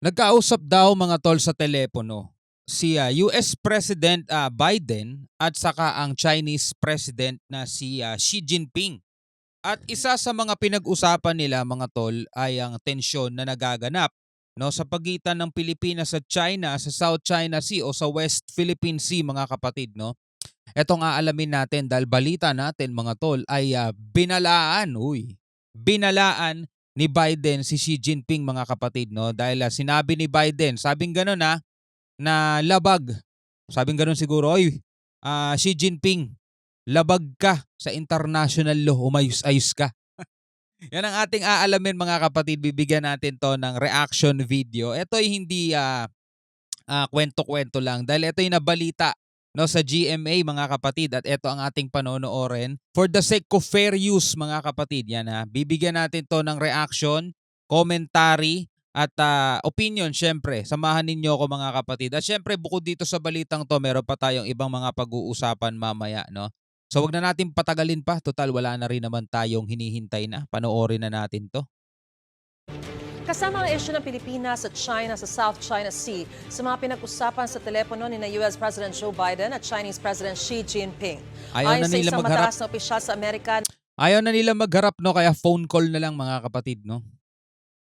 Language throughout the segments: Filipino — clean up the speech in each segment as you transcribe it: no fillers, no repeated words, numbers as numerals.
Nagkausap daw mga tol sa telepono si US President Biden at saka ang Chinese President na si Xi Jinping. At isa sa mga pinag-usapan nila mga tol ay ang tensyon na nagaganap no sa pagitan ng Pilipinas at China sa South China Sea o sa West Philippine Sea mga kapatid no. Etong aalamin natin dahil balita natin mga tol ay binalaan ni Biden si Xi Jinping mga kapatid no dahil sinabi ni Biden, sabing gano'n na labag. Sabing gano'n siguro, "Oy, Xi Jinping, labag ka sa international law, umayos-ayos ka." Yan ang ating aalamin mga kapatid, bibigyan natin 'to ng reaction video. Ito ay hindi kwento-kwento lang dahil ito yung nabalita no sa GMA mga kapatid at ito ang ating panonoorin. For the sake of fair use mga kapatid, yan bibigyan natin to ng reaction, commentary at opinion syempre. Samahan ninyo ako mga kapatid. At syempre bukod dito sa balitang to, meron pa tayong ibang mga pag-uusapan mamaya no. So wag na natin patagalin pa, total wala na rin naman tayong hinihintay na. Panoorin na natin to. Kasama ang isyu ng Pilipinas at China sa South China Sea sa mga pinag-usapan sa telepono ni US President Joe Biden at Chinese President Xi Jinping. Ayaw Ayon na sa nila isang magharap. mataas na opisyal sa Amerika, Ayaw na nila magharap no kaya phone call na lang mga kapatid no.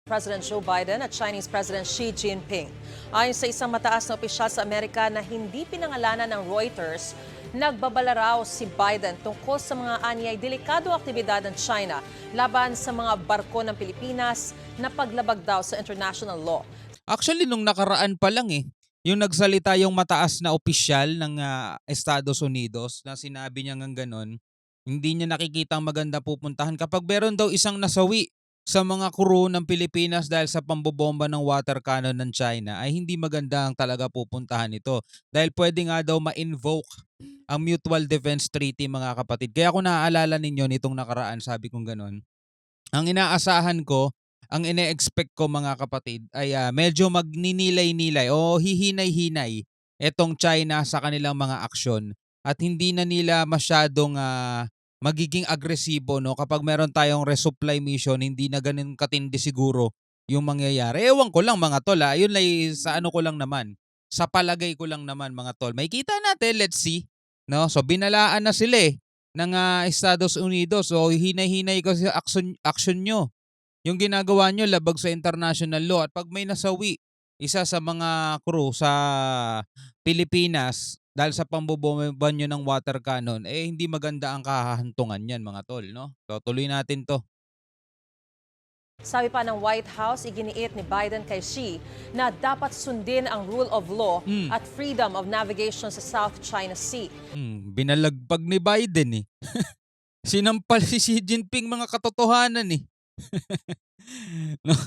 President Joe Biden at Chinese President Xi Jinping. Ayon sa isang mataas na opisyal sa Amerika na hindi pinangalanan ng Reuters, nagbabala raw si Biden tungkol sa mga anyay delikado aktibidad ng China laban sa mga barko ng Pilipinas na paglabag daw sa international law. Actually, nung nakaraan pa lang yung nagsalita yung mataas na opisyal ng Estados Unidos na sinabi niya ng ganon, hindi niya nakikitang maganda pupuntahan kapag meron daw isang nasawi sa mga crew ng Pilipinas dahil sa pambobomba ng water cannon ng China ay hindi maganda ang talaga pupuntahan ito dahil pwede nga daw ma-invoke ang Mutual Defense Treaty mga kapatid. Kaya kung naaalala ninyo nitong nakaraan sabi kong ganon, ang inaasahan ko, ang ine-expect ko mga kapatid ay medyo magninilay-nilay o hihinay-hinay etong China sa kanilang mga aksyon at hindi na nila masyadong magiging agresibo no kapag meron tayong resupply mission, hindi na ganun katindi siguro yung mangyayari. Ewan ko lang mga tol, yun lay sa ano ko lang naman. Sa palagay ko lang naman mga tol. May kita natin, let's see. No? So binalaan na sila ng Estados Unidos. So hinay-hinay kasi action nyo. Yung ginagawa nyo labag sa international law at pag may nasawi isa sa mga crew sa Pilipinas dahil sa pambobomba nyo ng water cannon, hindi maganda ang kahahantungan yan mga tol. No? So tuloy natin to. Sabi pa ng White House, iginiit ni Biden kay Xi na dapat sundin ang rule of law at freedom of navigation sa South China Sea. Binalagpag ni Biden Sinampal si Xi Jinping mga katotohanan No?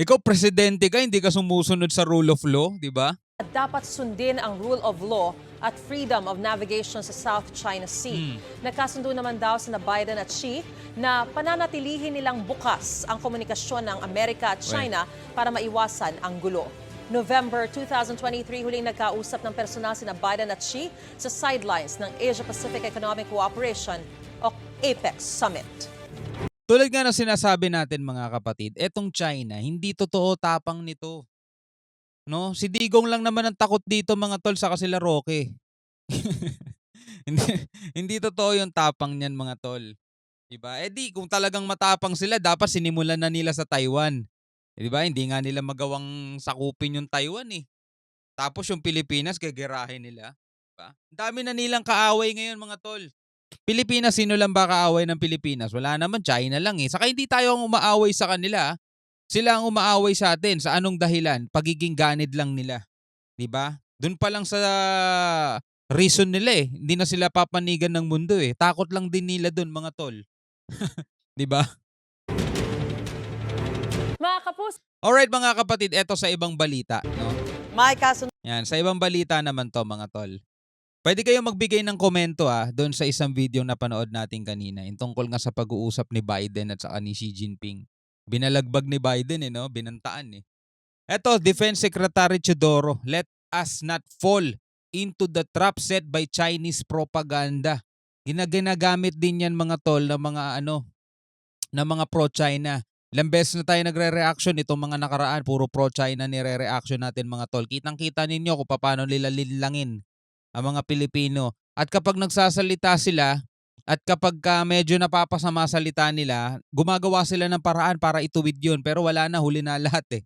Ikaw presidente ka, hindi ka sumusunod sa rule of law, di ba? Dapat sundin ang rule of law at freedom of navigation sa South China Sea. Nagkasundo naman daw sina Biden at Xi na pananatilihin nilang bukas ang komunikasyon ng Amerika at China para maiwasan ang gulo. November 2023, huling nagkausap ng personal sina Biden at Xi sa sidelines ng Asia-Pacific Economic Cooperation o APEC Summit. Tulad nga ng sinasabi natin mga kapatid, etong China, hindi totoo tapang nito. No? Si Digong lang naman ang takot dito mga tol sa sila Roque. hindi, hindi totoo yung tapang niyan mga tol. Diba? Kung talagang matapang sila, dapat sinimulan na nila sa Taiwan. Diba? Hindi nga nila magawang sakupin yung Taiwan Tapos yung Pilipinas, gagarahin nila. Diba? Dami na nilang kaaway ngayon mga tol. Pilipinas, sino lang ba kaaway ng Pilipinas? Wala naman, China lang Saka hindi tayo ang umaaway sa kanila. Sila ang umaaway sa atin. Sa anong dahilan? Pagiging ganid lang nila. 'Di ba? Doon pa lang sa reason nila Hindi na sila papanigan ng mundo Takot lang din nila doon mga tol. 'Di ba? Mga kapus, Alright mga kapatid, eto sa ibang balita, no? may kasunod Yan, sa ibang balita naman to mga tol. Pwede kayong magbigay ng komento doon sa isang video na panood natin kanina. Yung tungkol nga sa pag-uusap ni Biden at saka ni Xi Jinping. Binalagbag ni Biden no? Binantaan Eto, Defense Secretary Chodoro, let us not fall into the trap set by Chinese propaganda. Ginagamit din yan mga tol ng mga ng mga pro-China Ilang beses na tayo nagre-reaction itong mga nakaraan, puro pro-China nire-reaction natin mga tol. Kitang-kita ninyo kung paano nila linlangin ang mga Pilipino. At kapag nagsasalita sila at kapag medyo napapasama salita nila, gumagawa sila ng paraan para ituwid yun. Pero wala na, huli na lahat eh.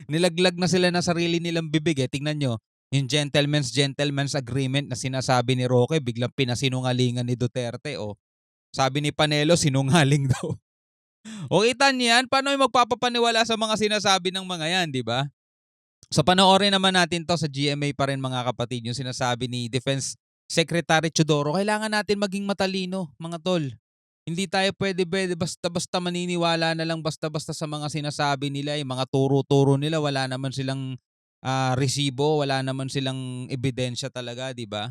Nilaglag na sila na sarili nilang bibig eh. Tingnan nyo, yung gentleman's agreement na sinasabi ni Roque, biglang pinasinungalingan ni Duterte. O, sabi ni Panelo, sinungaling daw. O kita niyan, paano yung magpapapaniwala sa mga sinasabi ng mga yan, di ba? So panoorin naman natin to sa GMA pa rin mga kapatid, yung sinasabi ni Defense Secretary Teodoro. Kailangan natin maging matalino, mga tol. Hindi tayo pwede basta-basta maniniwala na lang basta-basta sa mga sinasabi nila, yung mga turo-turo nila, wala naman silang resibo, wala naman silang ebidensya talaga, di ba?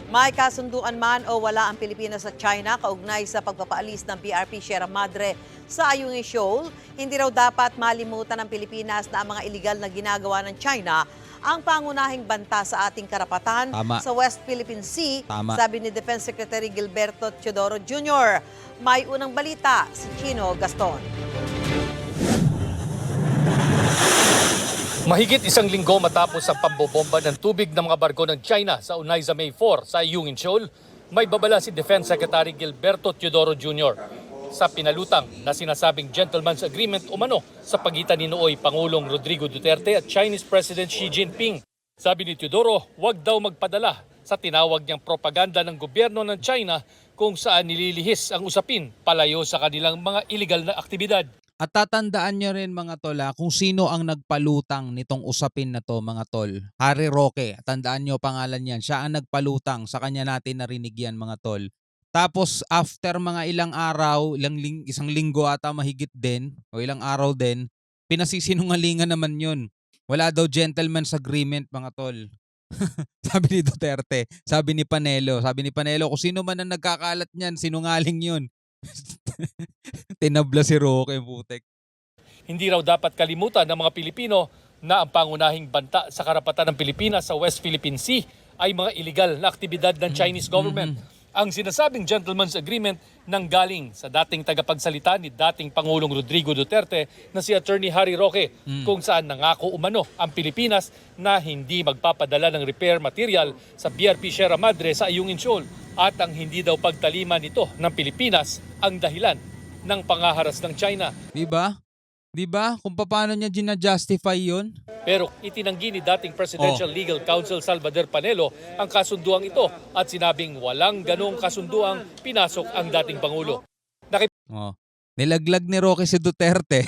May kasunduan man o wala ang Pilipinas at China kaugnay sa pagpapaalis ng PRP Sierra Madre sa Ayungin Shoal, hindi raw dapat malimutan ng Pilipinas na ang mga iligal na ginagawa ng China ang pangunahing banta sa ating karapatan Tama. sa West Philippine Sea, Tama. sabi ni Defense Secretary Gilberto Teodoro Jr. May unang balita si Chino Gaston. Mahigit isang linggo matapos ang pambobomba ng tubig ng mga barko ng China sa Unaiza May 4 sa Ayungin Shoal, may babala si Defense Secretary Gilberto Teodoro Jr. sa pinalutang na sinasabing gentleman's agreement umano sa pagitan ni nooy Pangulong Rodrigo Duterte at Chinese President Xi Jinping. Sabi ni Teodoro, huwag daw magpadala sa tinawag niyang propaganda ng gobyerno ng China kung saan nililihis ang usapin palayo sa kanilang mga iligal na aktibidad. At tatandaan nyo rin mga tol kung sino ang nagpalutang nitong usapin na to mga tol. Harry Roque, tandaan nyo pangalan yan. Siya ang nagpalutang, sa kanya natin narinig yan mga tol. Tapos after mga ilang araw, isang linggo ata mahigit din, o ilang araw din, pinasisinungalingan naman yun. Wala daw gentleman's agreement mga tol. Sabi ni Duterte, sabi ni Panelo kung sino man ang nagkakalat niyan, sinungaling yun. Tinabla si Roque, putek. Hindi raw dapat kalimutan ng mga Pilipino na ang pangunahing banta sa karapatan ng Pilipinas sa West Philippine Sea ay mga illegal na aktibidad ng Chinese government. Ang sinasabing gentleman's agreement nanggaling sa dating tagapagsalita ni dating Pangulong Rodrigo Duterte na si Attorney Harry Roque kung saan nangako umano ang Pilipinas na hindi magpapadala ng repair material sa BRP Sierra Madre sa Ayungin Shoal at ang hindi daw pagtalima nito ng Pilipinas ang dahilan ng pangaharas ng China. Diba? Kung paano niya gina-justify yun? Pero itinanggi ni dating Presidential Legal Counsel Salvador Panelo ang kasunduang ito at sinabing walang ganong kasunduang pinasok ang dating Pangulo. Nilaglag ni Roque si Duterte.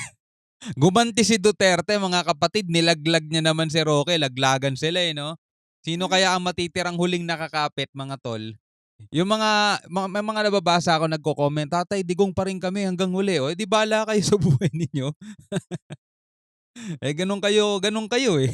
Gumanti si Duterte, mga kapatid, nilaglag niya naman si Roque. Laglagan sila no? Sino kaya ang matitirang huling nakakapit, mga tol? Yung may mga nababasa ako nagko-comment, tatay, digong pa rin kami hanggang huli. O, di bala kayo sa buhay ninyo. Ganun kayo eh.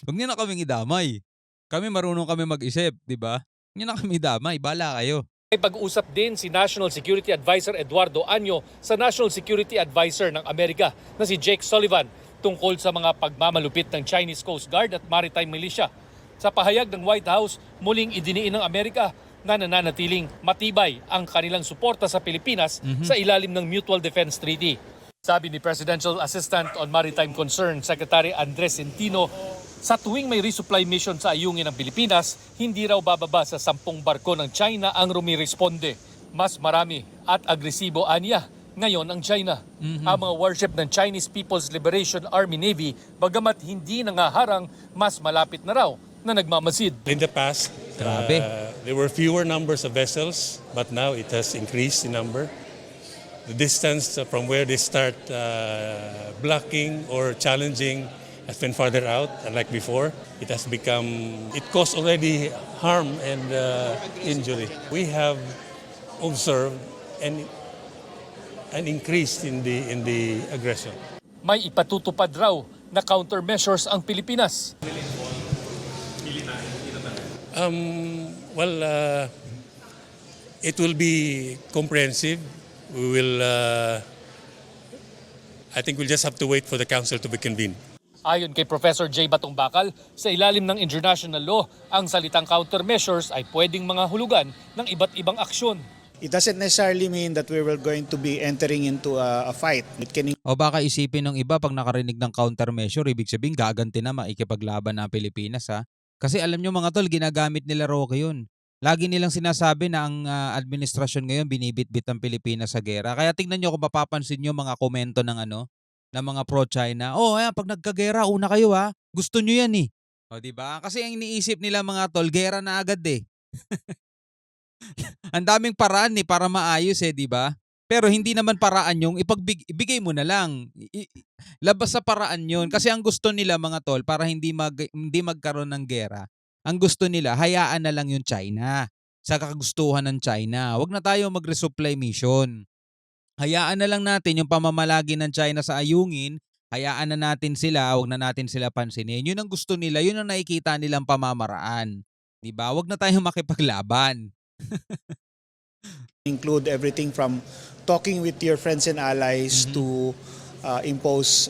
Huwag niyo na kaming idamay. Kami marunong kami mag-isip, di ba? Huwag niyo na kami idamay, bala kayo. May pag-uusap din si National Security Advisor Eduardo Año sa National Security Advisor ng Amerika na si Jake Sullivan tungkol sa mga pagmamalupit ng Chinese Coast Guard at Maritime Militia. Sa pahayag ng White House, muling idiniin ng Amerika na nananatiling matibay ang kanilang suporta sa Pilipinas sa ilalim ng Mutual Defense Treaty. Sabi ni Presidential Assistant on Maritime Concern Secretary Andres Centino, sa tuwing may resupply mission sa ayungin ng Pilipinas, hindi raw bababa sa 10 barko ng China ang rumiresponde. Mas marami at agresibo aniya ngayon ang China. Ang mga warship ng Chinese People's Liberation Army Navy, bagamat hindi nangaharang, mas malapit na raw na nagmamasid. In the past, there were fewer numbers of vessels, but now it has increased in number. The distance from where they start blocking or challenging has been farther out, unlike before. It caused already harm and injury. We have observed an increase in the aggression. May ipatutupad raw na countermeasures ang Pilipinas. It will be comprehensive. I think we'll just have to wait for the council to be convened. Ayon kay Professor J. Batong Bakal, sa ilalim ng international law, ang salitang countermeasures ay pwedeng mga hulugan ng iba't ibang aksyon. It doesn't necessarily mean that we were going to be entering into a fight. It can O baka isipin ng iba pag nakarinig ng countermeasure, ibig sabihin gaganti na maikipaglaban na ang Pilipinas ha. Kasi alam nyo mga tol, ginagamit nila Roque yun. Lagi nilang sinasabi na ang administrasyon ngayon binibitbit ang Pilipinas sa gera. Kaya tingnan nyo kung mapapansin nyo mga komento ng ng mga pro-China. Oh, ayan, pag nagkagera, una kayo ha. Gusto nyo yan eh. O di ba? Kasi ang iniisip nila mga tol, gera na agad eh. Ang daming paraan para maayos di ba? Pero hindi naman paraan yung ibigay mo na lang. Labas sa paraan yun. Kasi ang gusto nila mga tol, para hindi magkaroon ng gera, ang gusto nila, hayaan na lang yung China. Sa kagustuhan ng China. Huwag na tayo mag-resupply mission. Hayaan na lang natin yung pamamalagi ng China sa ayungin. Hayaan na natin sila, huwag na natin sila pansinin. Yun ang gusto nila, yun ang nakikita nilang pamamaraan. Diba? Huwag na tayong makipaglaban. include everything from talking with your friends and allies to impose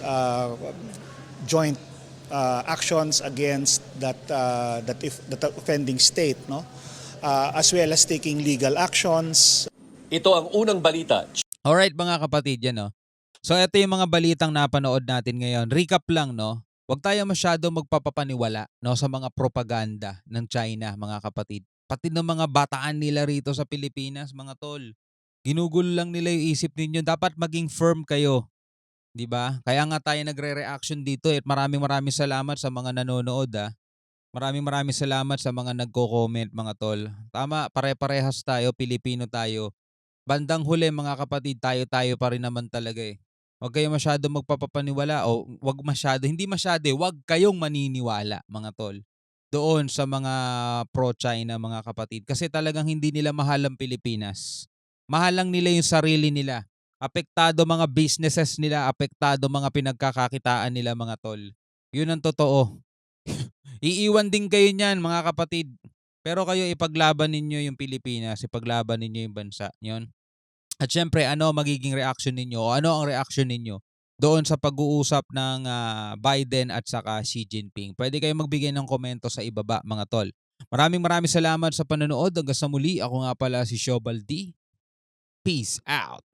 joint actions against that offending state, no? As well as taking legal actions. Ito ang unang balita. Alright mga kapatid yan no. So ito yung mga balitang napanood natin ngayon. Recap lang no. Huwag tayo masyado magpapapaniwala no sa mga propaganda ng China mga kapatid. Pati ng mga bataan nila rito sa Pilipinas mga tol. Ginugulo lang nila yung isip ninyo. Dapat maging firm kayo. 'Di ba? Kaya nga tayo nagre-reaction dito at maraming salamat sa mga nanonood Maraming salamat sa mga nagko-comment mga tol. Tama, pare-parehas tayo, Pilipino tayo. Bandang huli mga kapatid, tayo pa rin naman talaga eh. Huwag kayo masyado magpapapaniwala o hindi masyado, huwag kayong maniniwala mga tol. Doon sa mga pro-China mga kapatid. Kasi talagang hindi nila mahal ang Pilipinas. Mahal lang nila yung sarili nila. Apektado mga businesses nila, apektado mga pinagkakakitaan nila mga tol. Yun ang totoo. Iiwan din kayo niyan mga kapatid. Pero kayo ipaglaban ninyo yung Pilipinas, ipaglaban ninyo yung bansa. Yun. At syempre, ano magiging reaction ninyo o ano ang reaction ninyo doon sa pag-uusap ng Biden at saka Xi Jinping. Pwede kayong magbigay ng komento sa ibaba mga tol. Maraming salamat sa panonood. Hanggang sa muli, ako nga pala si Shobal D. Peace out.